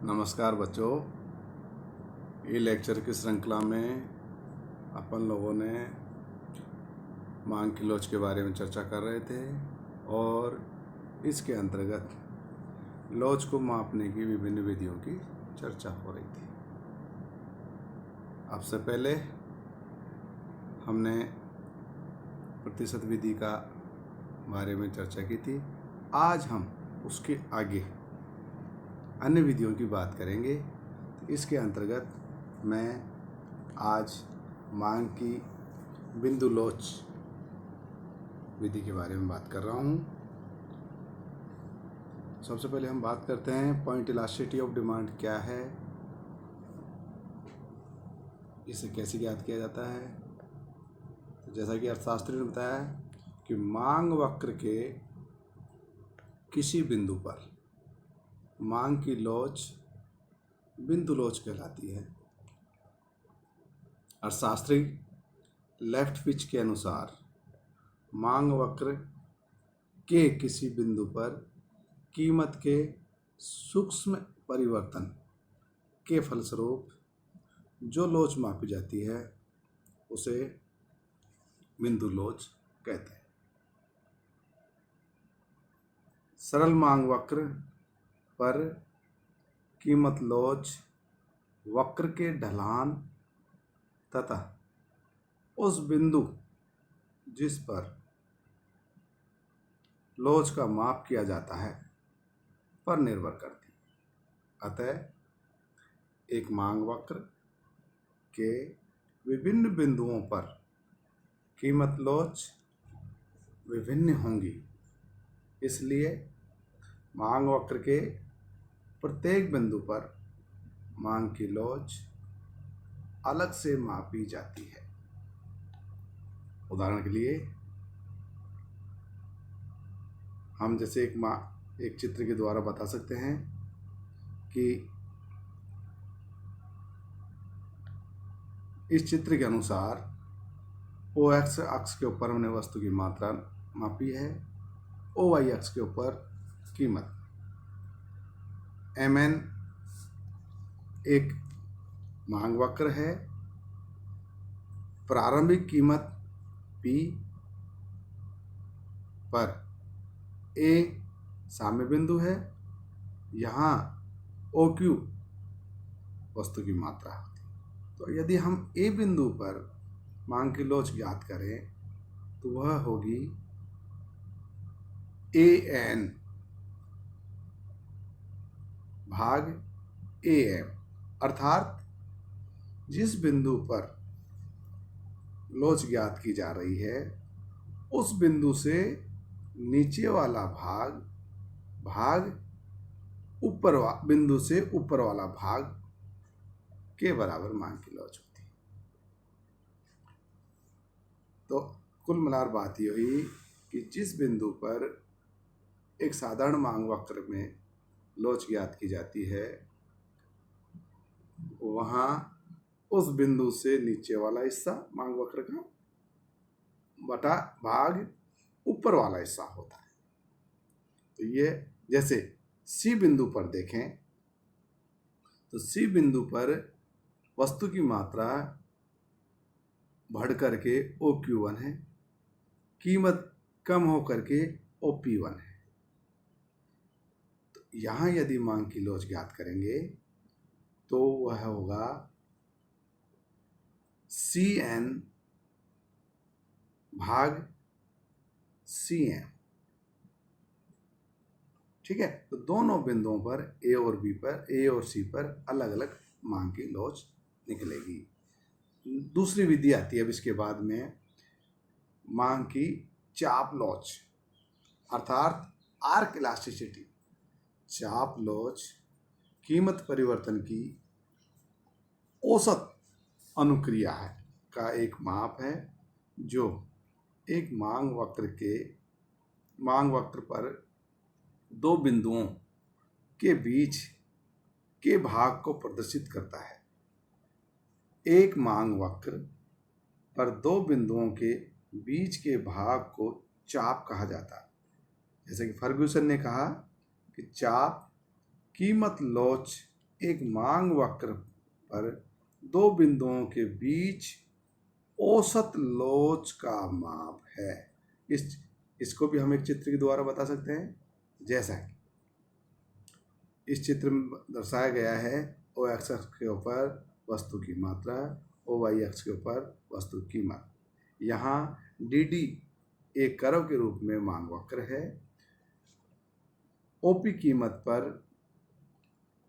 नमस्कार बच्चों। ये लेक्चर की श्रृंखला में अपन लोगों ने मांग की लोच के बारे में चर्चा कर रहे थे और इसके अंतर्गत लोच को मापने की विभिन्न विधियों की चर्चा हो रही थी। अब से पहले हमने प्रतिशत विधि का बारे में चर्चा की थी। आज हम उसके आगे अन्य विधियों की बात करेंगे। इसके अंतर्गत मैं आज मांग की बिंदु लोच विधि के बारे में बात कर रहा हूँ। सबसे पहले हम बात करते हैं पॉइंट इलास्टिसिटी ऑफ डिमांड क्या है, इसे कैसे ज्ञात किया जाता है। तो जैसा कि अर्थशास्त्री ने बताया कि मांग वक्र के किसी बिंदु पर मांग की लोच बिंदु लोच कहलाती है। अर्थशास्त्री लेफ्ट पिच के अनुसार मांग वक्र के किसी बिंदु पर कीमत के सूक्ष्म परिवर्तन के फलस्वरूप जो लोच मापी जाती है उसे बिंदु लोच कहते हैं। सरल मांग वक्र पर कीमत लोच वक्र के ढलान तथा उस बिंदु जिस पर लोच का माप किया जाता है पर निर्भर करती है। अतः एक मांग वक्र के विभिन्न बिंदुओं पर कीमत लोच विभिन्न होंगी। इसलिए मांग वक्र के प्रत्येक बिंदु पर मांग की लोच अलग से मापी जाती है। उदाहरण के लिए हम जैसे एक चित्र के द्वारा बता सकते हैं कि इस चित्र के अनुसार OX अक्ष के ऊपर हमने वस्तु की मात्रा मापी है, OY अक्ष के ऊपर कीमत। MN एक मांग वक्र है, प्रारंभिक कीमत P पर A साम्य बिंदु है, यहाँ OQ वस्तु की मात्रा होती है। तो यदि हम A बिंदु पर मांग की लोच ज्ञात करें तो वह होगी AN भाग AM, अर्थात जिस बिंदु पर लोच ज्ञात की जा रही है उस बिंदु से नीचे वाला भाग बिंदु से ऊपर वाला भाग के बराबर मांग की लोच होती है। तो कुल मिलाकर बात ये हुई कि जिस बिंदु पर एक साधारण मांग वक्र में लोच ज्ञात की जाती है वहाँ उस बिंदु से नीचे वाला हिस्सा मांग वक्र का बटा भाग ऊपर वाला हिस्सा होता है। तो ये जैसे C बिंदु पर देखें तो C बिंदु पर वस्तु की मात्रा बढ़ करके OQ1 है, कीमत कम हो करके OP1 है। तो यहाँ यदि मांग की लोच ज्ञात करेंगे तो वह होगा CN भाग CM। ठीक है, तो दोनों बिंदुओं पर A और C पर अलग अलग मांग की लोच निकलेगी। दूसरी विधि आती है अब इसके बाद में मांग की चाप लोच अर्थात आर्क इलास्टिसिटी। चाप लोच कीमत परिवर्तन की औसत अनुक्रिया है का एक माप है जो एक मांग वक्र पर दो बिंदुओं के बीच के भाग को प्रदर्शित करता है। एक मांग वक्र पर दो बिंदुओं के बीच के भाग को चाप कहा जाता है। जैसे कि फर्ग्यूसन ने कहा कि चाप कीमत लोच एक मांग वक्र पर दो बिंदुओं के बीच औसत लोच का माप है। इसको भी हम एक चित्र के द्वारा बता सकते हैं। जैसा कि इस चित्र में दर्शाया गया है, ओ एक्स अक्ष के ऊपर वस्तु की मात्रा, ओ वाई अक्ष के ऊपर वस्तु की कीमत। यहाँ डी डी एक कर्व के रूप में मांग वक्र है। ओपी कीमत पर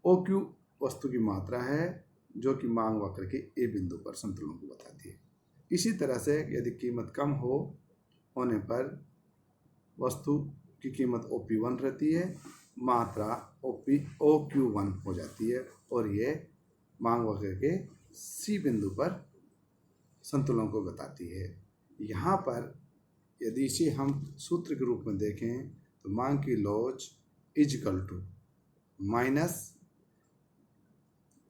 ओ क्यू वस्तु की मात्रा है, जो कि मांग वक्र के ए बिंदु पर संतुलन को बताती है। इसी तरह से यदि कीमत कम होने पर वस्तु की कीमत OP1 रहती है, मात्रा OQ1 हो जाती है, और ये मांग वक्र के सी बिंदु पर संतुलन को बताती है। यहाँ पर यदि इसे हम सूत्र के रूप में देखें तो मांग की लोच इजकल टू माइनस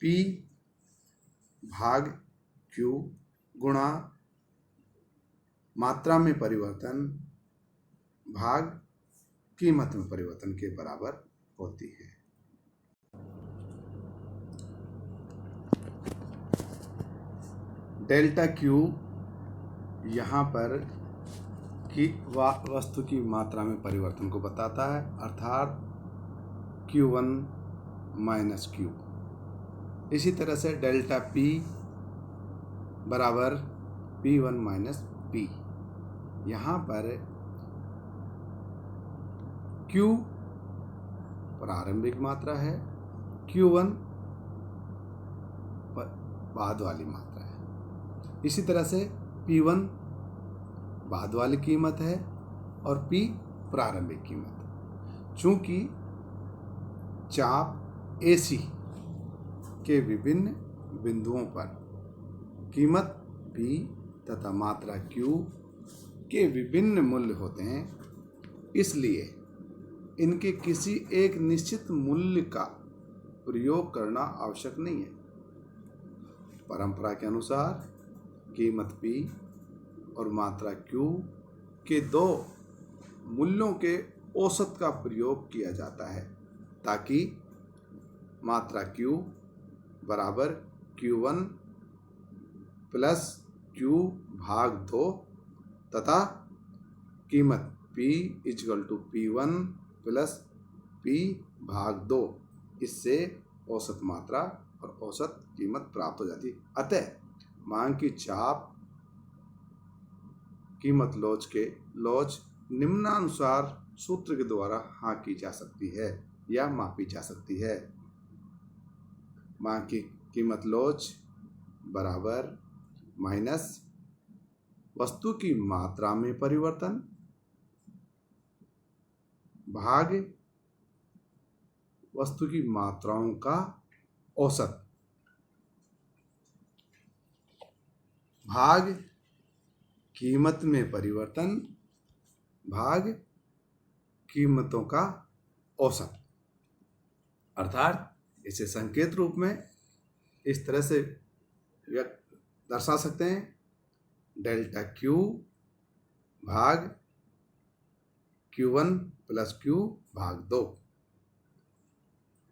P भाग Q गुणा मात्रा में परिवर्तन भाग कीमत में परिवर्तन के बराबर होती है। डेल्टा Q यहाँ पर की वस्तु की मात्रा में परिवर्तन को बताता है, अर्थात Q1 माइनस Q। इसी तरह से डेल्टा P बराबर P1 माइनस P। यहाँ पर Q प्रारंभिक मात्रा है, Q1 बाद वाली मात्रा है। इसी तरह से P1 बाद वाली कीमत है और P प्रारंभिक कीमत है। चूंकि चाप AC के विभिन्न बिंदुओं पर कीमत P तथा मात्रा Q के विभिन्न मूल्य होते हैं, इसलिए इनके किसी एक निश्चित मूल्य का प्रयोग करना आवश्यक नहीं है। परंपरा के अनुसार कीमत P और मात्रा Q के दो मूल्यों के औसत का प्रयोग किया जाता है, ताकि मात्रा Q बराबर Q1 प्लस Q भाग 2 तथा कीमत P equal to P1 plus P भाग 2, इससे औसत मात्रा और औसत कीमत प्राप्त हो जाती है। अतः मांग की चाप कीमत लोच निम्नानुसार सूत्र के द्वारा हाँकी जा सकती है या मापी जा सकती है। मांग की कीमत लोच बराबर माइनस वस्तु की मात्रा में परिवर्तन भाग वस्तु की मात्राओं का औसत भाग कीमत में परिवर्तन भाग कीमतों का औसत। अर्थात इसे संकेत रूप में इस तरह से दर्शा सकते हैं, डेल्टा Q भाग Q1 प्लस Q भाग 2,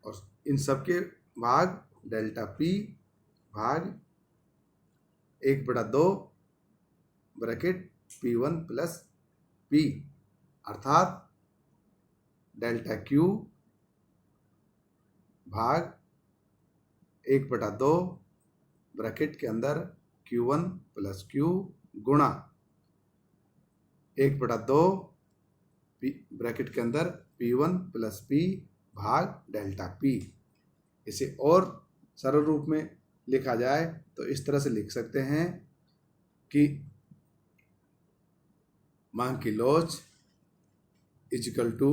और इन सबके भाग डेल्टा P भाग 1/2 ब्रैकेट P1 प्लस P, अर्थात डेल्टा Q भाग 1/2 ब्रैकेट के अंदर Q1 प्लस Q गुणा 1/2 ब्रैकेट के अंदर P1 प्लस P भाग डेल्टा P। इसे और सरल रूप में लिखा जाए तो इस तरह से लिख सकते हैं कि मांग की लोच इक्वल टू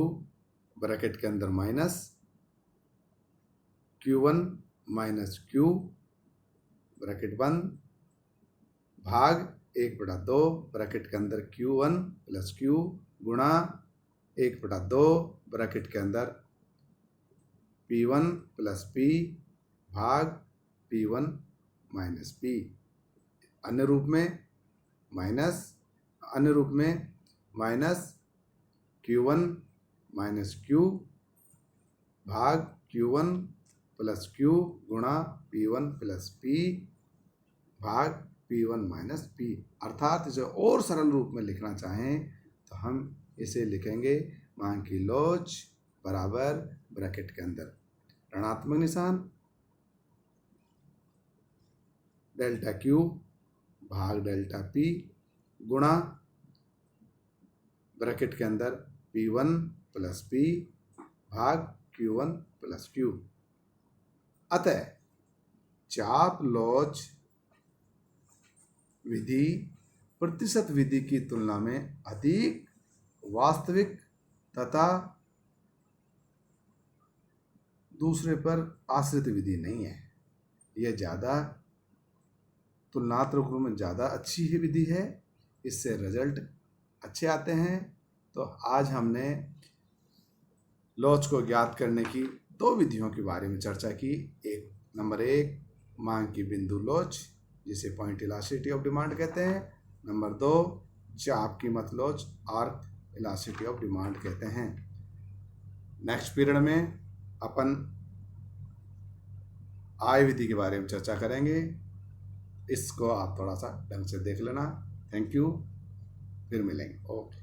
ब्रैकेट के अंदर minus Q1 minus Q bracket बंद भाग 1/2 ब्रैकेट के अंदर Q1 प्लस Q गुणा 1/2 ब्रैकेट के अंदर P1 प्लस P भाग P1 माइनस P। अन्य रूप में माइनस Q1 माइनस Q भाग Q1 प्लस क्यू गुणा P1 प्लस P भाग P1 माइनस P। अर्थात इसे और सरल रूप में लिखना चाहें तो हम इसे लिखेंगे मांग की लोच बराबर ब्रैकेट के अंदर ऋणात्मक निशान डेल्टा क्यू भाग डेल्टा P गुणा ब्रैकेट के अंदर P1 प्लस P भाग Q1 प्लस Q। अतः चाप लोच विधि प्रतिशत विधि की तुलना में अधिक वास्तविक तथा दूसरे पर आश्रित विधि नहीं है। यह ज़्यादा तुलनात्मक रूप में ज़्यादा अच्छी ही विधि है, इससे रिजल्ट अच्छे आते हैं। तो आज हमने लोच को ज्ञात करने की दो विधियों के बारे में चर्चा की। नंबर 1 मांग की बिंदु लोच जिसे पॉइंट इलास्टिसिटी ऑफ डिमांड कहते हैं। नंबर 2 चाप कीमत लोच आर्क इलास्टिसिटी ऑफ डिमांड कहते हैं। नेक्स्ट पीरियड में अपन आय विधि के बारे में चर्चा करेंगे। इसको आप थोड़ा सा ढंग से देख लेना। थैंक यू, फिर मिलेंगे। ओके।